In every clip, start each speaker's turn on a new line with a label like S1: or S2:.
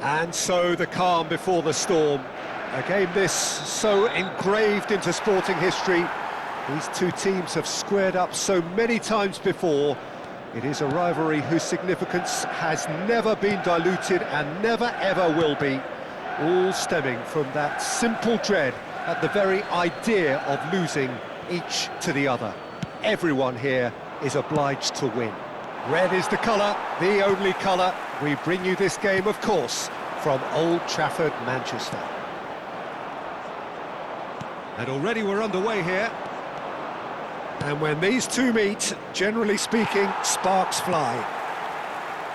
S1: And so the calm before the storm. A game this so engraved into sporting history. These two teams have squared up so many times before. It is a rivalry whose significance has never been diluted and never ever will be. All stemming from that simple dread at the very idea of losing each to the other. Everyone here is obliged to win. Red is the colour, the only colour. We bring you this game, of course, from Old Trafford, Manchester. And already we're underway here. And when these two meet, generally speaking, sparks fly.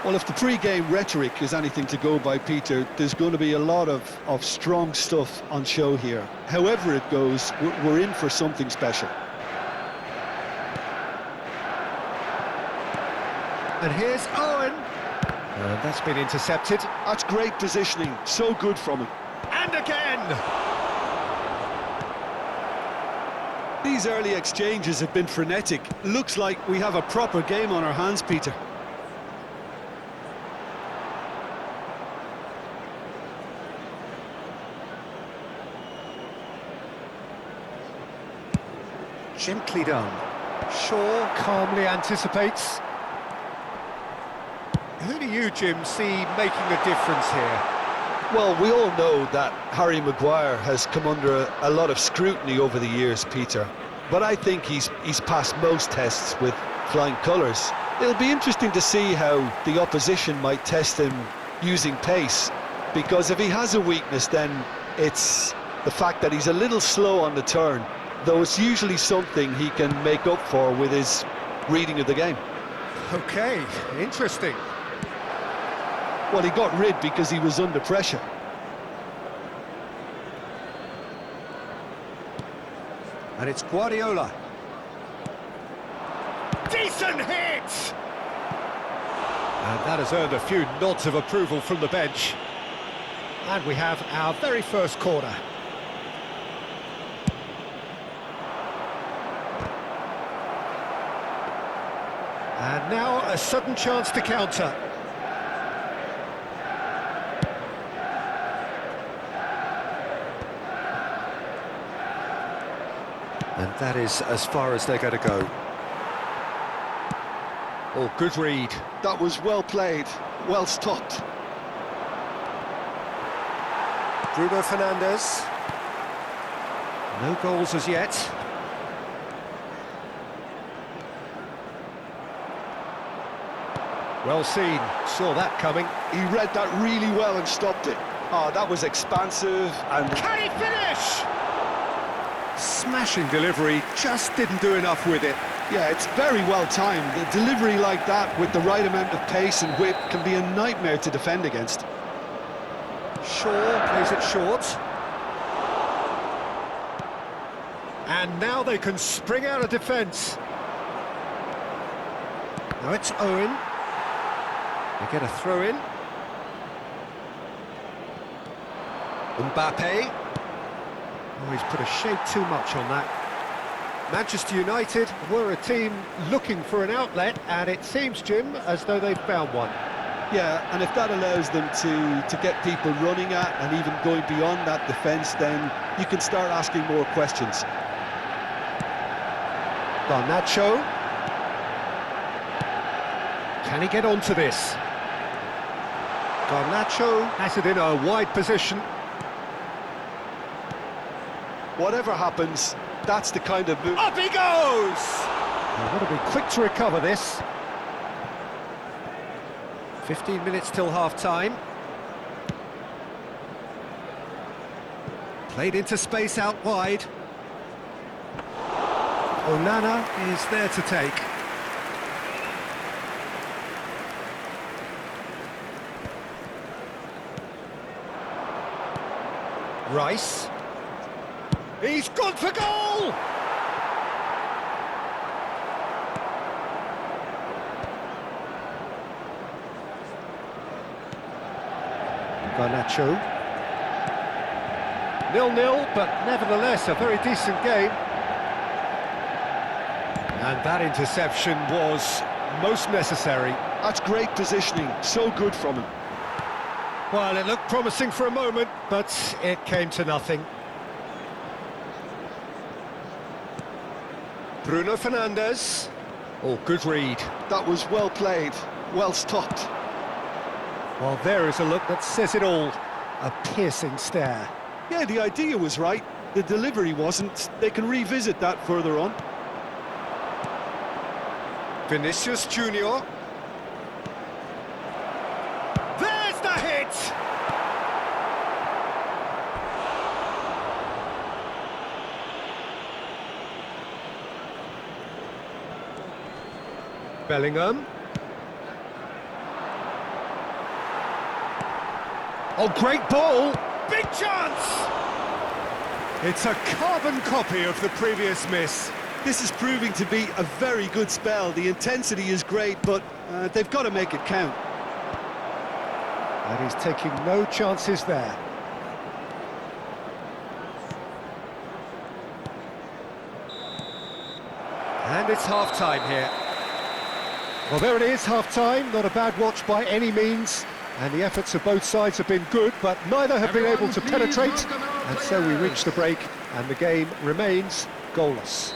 S2: Well, if the pre-game rhetoric is anything to go by, Peter, there's going to be a lot of strong stuff on show here. However it goes, we're in for something special.
S1: And here's Owen. And that's been intercepted.
S2: That's great positioning, so good from him.
S1: And again!
S2: These early exchanges have been frenetic. Looks like we have a proper game on our hands, Peter.
S1: Gently done. Shaw calmly anticipates. Who do you, Jim, see making a difference here?
S2: Well, we all know that Harry Maguire has come under a lot of scrutiny over the years, Peter. But I think he's passed most tests with flying colours. It'll be interesting to see how the opposition might test him using pace. Because if he has a weakness, then it's the fact that he's a little slow on the turn. Though it's usually something he can make up for with his reading of the game.
S1: Okay, interesting.
S2: Well, he got rid because he was under pressure.
S1: And it's Guardiola. Decent hit! And that has earned a few nods of approval from the bench. And we have our very first corner. And now a sudden chance to counter. And that is as far as they're going to go. Oh, good read.
S2: That was well played, well stopped.
S1: Bruno Fernandes. No goals as yet. Well seen, saw that coming.
S2: He read that really well and stopped it. Oh, that was expansive and...
S1: Can he finish? Smashing delivery, just didn't do enough with it.
S2: Yeah, it's very well timed. The delivery like that with the right amount of pace and whip can be a nightmare to defend against.
S1: Shaw plays it short. And now they can spring out of defence. Now it's Owen. They get a throw in. Mbappe. Oh, he's put a shade too much on that. Manchester United were a team looking for an outlet, and it seems, Jim, as though they've found one.
S2: Yeah, and if that allows them to get people running at and even going beyond that defence, then you can start asking more questions.
S1: Garnacho. Can he get onto this? Garnacho has it in a wide position.
S2: Whatever happens, that's the kind of move.
S1: Up he goes! I've got to be quick to recover this. 15 minutes till half-time. Played into space out wide. Onana is there to take. Rice. He's gone for goal! Garnacho. 0-0, but nevertheless a very decent game. And that interception was most necessary.
S2: That's great positioning, so good from him.
S1: Well, it looked promising for a moment, but it came to nothing. Bruno Fernandes. Oh, good read.
S2: That was well played, well stopped.
S1: Well, there is a look that says it all. A piercing stare.
S2: Yeah, the idea was right, the delivery wasn't. They can revisit that further on.
S1: Vinicius Junior. There's the hit! Bellingham. Oh, great ball! Big chance! It's a carbon copy of the previous miss.
S2: This is proving to be a very good spell. The intensity is great, but they've got to make it count.
S1: And he's taking no chances there. And it's half-time here. Well, there it is, half-time. Not a bad watch by any means. And the efforts of both sides have been good, but neither have been able to penetrate. And so we reach the break, and the game remains goalless.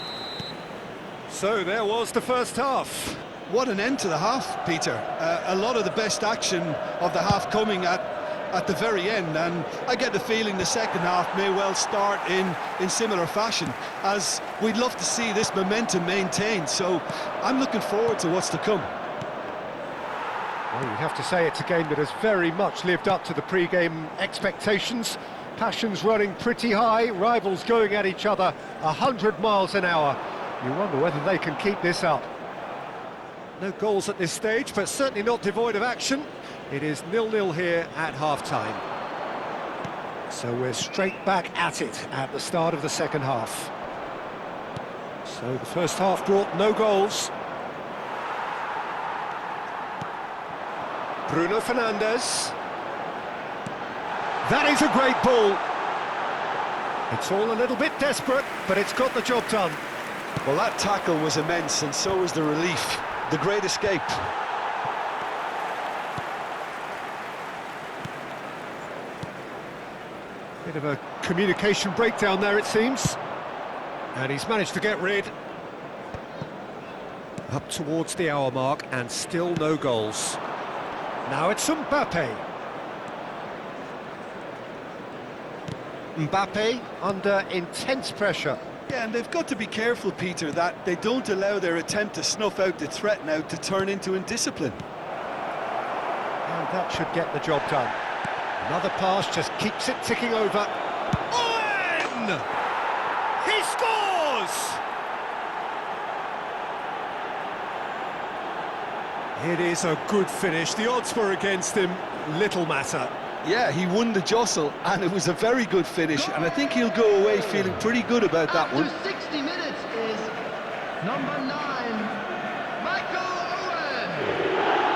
S1: So there was the first half.
S2: What an end to the half, Peter. A lot of the best action of the half coming at the very end, and I get the feeling the second half may well start in similar fashion, as we'd love to see this momentum maintained. So I'm looking forward to what's to come.
S1: Well, you'd have to say it's a game that has very much lived up to the pre-game expectations. Passions running pretty high, rivals going at each other 100 miles an hour. You wonder whether they can keep this up. No goals at this stage, but certainly not devoid of action. It is 0-0 here at half-time. So we're straight back at it at the start of the second half. So the first half brought no goals. Bruno Fernandes. That is a great ball. It's all a little bit desperate, but it's got the job done.
S2: Well, that tackle was immense, and so was the relief. The great escape.
S1: Bit of a communication breakdown there, it seems. And he's managed to get rid. Up towards the hour mark, and still no goals. Now it's Mbappe. Mbappe under intense pressure.
S2: Yeah, and they've got to be careful, Peter, that they don't allow their attempt to snuff out the threat now to turn into indiscipline.
S1: And that should get the job done. Another pass just keeps it ticking over. Owen! He scores! It is a good finish. The odds were against him. Little matter.
S2: Yeah, he won the jostle, and it was a very good finish, and I think he'll go away feeling pretty good about that one.
S3: After 60 minutes is number 9, Michael Owen.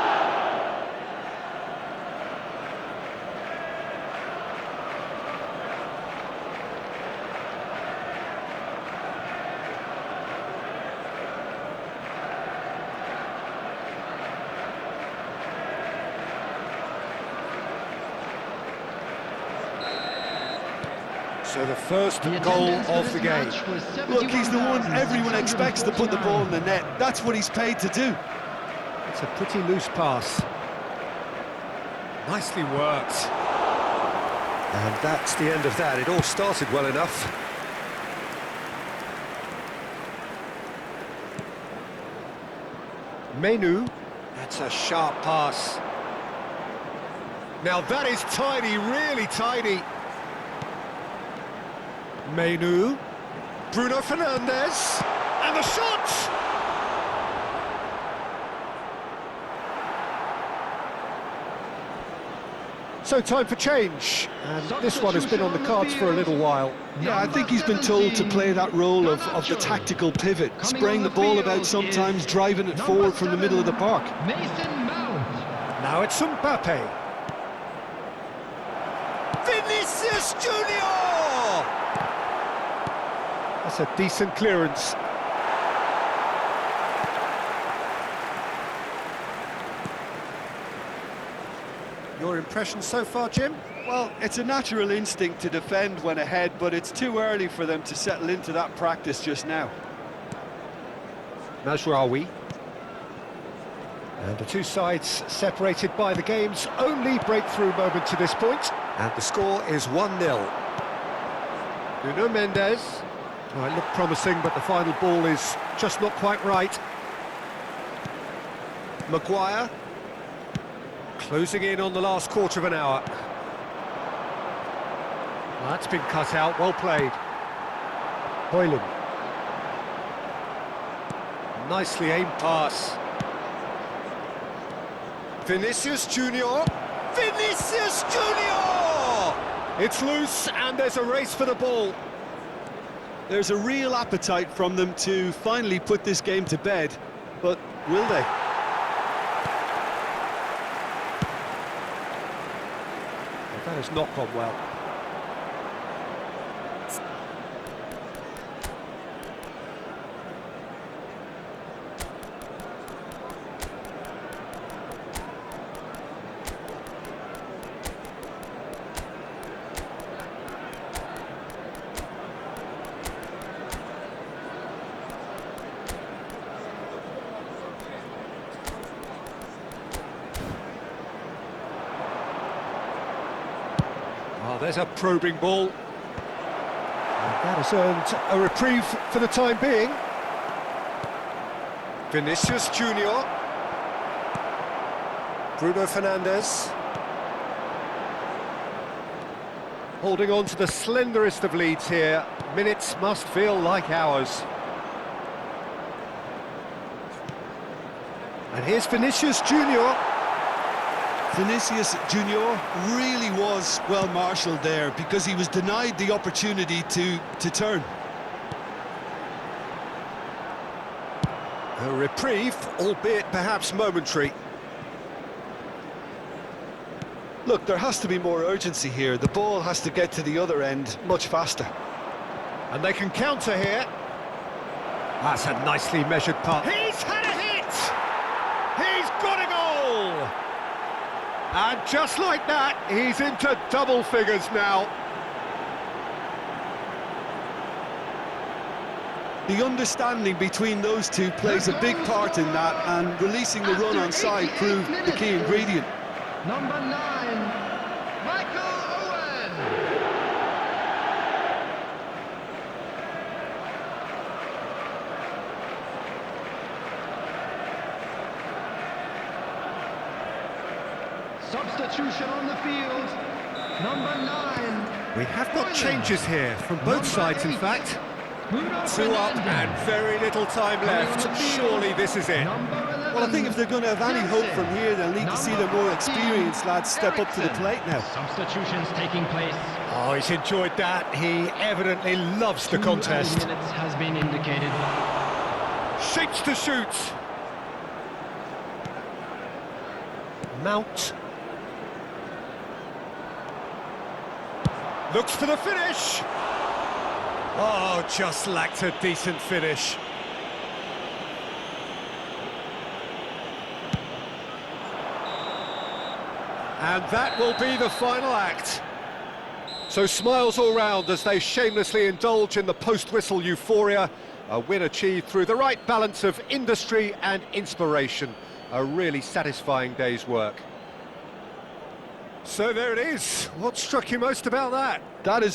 S1: So the first goal of the game.
S2: Look, he's the one everyone expects to put the ball in the net. That's what he's paid to do.
S1: It's a pretty loose pass. Nicely worked. And that's the end of that. It all started well enough. Menu. That's a sharp pass. Now that is tiny, really tiny. Menu, Bruno Fernandes, and the shot! So time for change, and this one has been on the cards for a little while.
S2: Yeah, I think he's been told to play that role of the tactical pivot, spraying the ball about sometimes, driving it forward from the middle of the park.
S3: Mason Mount.
S1: Now it's Mbappe. Vinicius Junior! That's a decent clearance. You're in impressions so far, Jim?
S4: Well, it's a natural instinct to defend when ahead, but it's too early for them to settle into that practice just now.
S1: Mazraoui. And the two sides separated by the game's only breakthrough moment to this point. And the score is 1-0. Nuno Mendes. Oh, it looked promising, but the final ball is just not quite right. Maguire. Closing in on the last quarter of an hour. Well, that's been cut out, well played. Hoyland. Nicely aimed pass. Vinicius Junior. Vinicius Junior! It's loose and there's a race for the ball.
S4: There's a real appetite from them to finally put this game to bed, but will they?
S1: That has not gone well. Oh, there's a probing ball. And that has earned a reprieve for the time being. Vinicius Junior. Bruno Fernandes. Holding on to the slenderest of leads here. Minutes must feel like hours. And here's Vinicius Junior.
S4: Vinicius Junior really was well marshalled there because he was denied the opportunity to turn.
S1: A reprieve, albeit perhaps momentary.
S2: Look, there has to be more urgency here. The ball has to get to the other end much faster.
S1: And they can counter here. That's a nicely measured putt. He's had a hit! He's got a goal! And just like that, he's into double figures now.
S4: The understanding between those two plays a big part in that, and releasing the run on side proved the key ingredient.
S3: Number 9, Michael Owen. Substitution on the field. Number 9.
S1: We have got changes here from both sides, in fact. Two up and very little time left. Surely this is it.
S4: Well, I think if they're going to have any hope from here, they'll need to see their more experienced lads step up to the plate now.
S5: Substitutions taking place.
S1: Oh, he's enjoyed that. He evidently loves the contest.
S5: 2 minutes has been indicated.
S1: Shapes to shoot. Mount. Looks for the finish. Oh, just lacked a decent finish. And that will be the final act. So smiles all round as they shamelessly indulge in the post-whistle euphoria. A win achieved through the right balance of industry and inspiration. A really satisfying day's work. So there it is. What struck you most about that?
S4: That is